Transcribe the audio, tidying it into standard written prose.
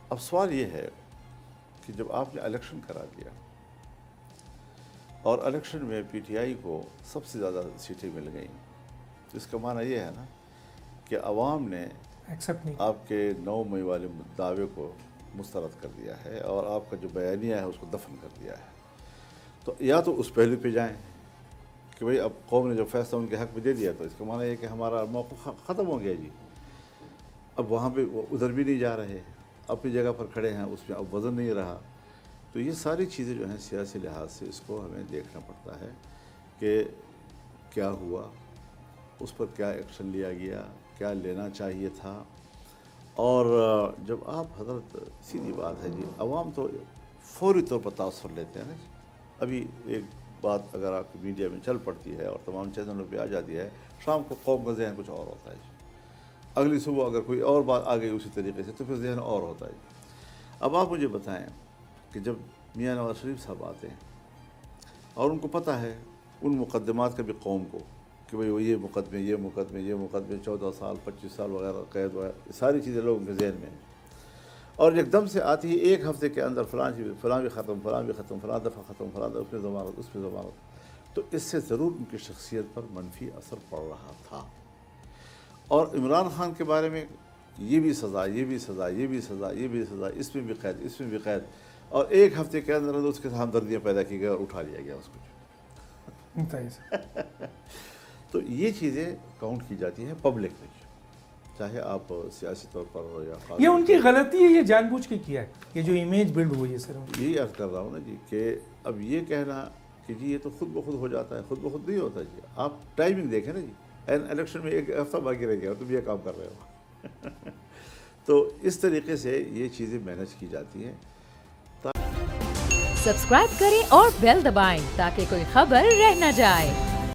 اب سوال یہ ہے کہ جب آپ نے الیکشن کرا دیا اور الیکشن میں پی ٹی آئی کو سب سے زیادہ سیٹیں مل گئیں، تو اس کا معنی یہ ہے نا کہ عوام نے ایکسیپٹ نہیں آپ کے 9 مئی والے دعوے کو مسترد کر دیا ہے اور آپ کا جو بیانیہ ہے اس کو دفن کر دیا ہے. تو یا تو اس پہلو پہ جائیں کہ بھئی اب قوم نے جو فیصلہ ان کے حق میں دے دیا تو اس کا معنی یہ کہ ہمارا موقف ختم ہو گیا جی. اب وہاں پہ ادھر بھی نہیں جا رہے، اپنی جگہ پر کھڑے ہیں، اس میں اب وزن نہیں رہا. تو یہ ساری چیزیں جو ہیں سیاسی لحاظ سے اس کو ہمیں دیکھنا پڑتا ہے کہ کیا ہوا، اس پر کیا ایکشن لیا گیا، کیا لینا چاہیے تھا. اور جب آپ حضرت سیدھی بات ہے جی، عوام تو فوری طور پر تاثر لیتے ہیں نا. ابھی ایک بات اگر آپ کی میڈیا میں چل پڑتی ہے اور تمام چینلوں پہ آ جاتی ہے، شام کو قوم کا ذہن کچھ اور ہوتا ہے جی. اگلی صبح اگر کوئی اور بات آ گئی اسی طریقے سے تو پھر ذہن اور ہوتا ہے جی. اب آپ مجھے بتائیں کہ جب میاں نواز شریف صاحب آتے ہیں اور ان کو پتہ ہے ان مقدمات کا بھی قوم کو کہ بھئی وہ یہ مقدمے 14 سال 25 سال وغیرہ قید وغیرہ ساری چیزیں لوگوں کے ذہن میں ہیں، اور ایک دم سے آتی ہے ایک ہفتے کے اندر فلاں بھی ختم، فلاں دفعہ ختم، فلاں دفعہ اس میں ضمانت، تو اس سے ضرور ان کی شخصیت پر منفی اثر پڑ رہا تھا. اور عمران خان کے بارے میں یہ بھی سزا، اس میں بھی قید، اور ایک ہفتے کے اندر اس کے ہمدردیاں پیدا کی گئی اور اٹھا لیا گیا اس کو. تو یہ چیزیں کاؤنٹ کی جاتی ہیں پبلک میں، چاہے آپ سیاسی طور پر ہو یا یہ ان کی غلطی ہے، یہ جان بوجھ کے کیا ہے، یہ جو امیج بلڈ ہوئی ہے. سر یہی عرض کر رہا ہوں نا جی کہ اب یہ کہنا کہ جی یہ تو خود بخود ہو جاتا ہے، خود بخود نہیں ہوتا جی. آپ ٹائمنگ دیکھیں نا جی، الیکشن میں ایک ہفتہ باقی رہ گیا اور تم یہ کام کر رہے ہو. تو اس طریقے سے یہ چیزیں مینیج کی جاتی ہیں. سبسکرائب کریں اور بیل دبائیں تاکہ کوئی خبر رہ نہ جائے.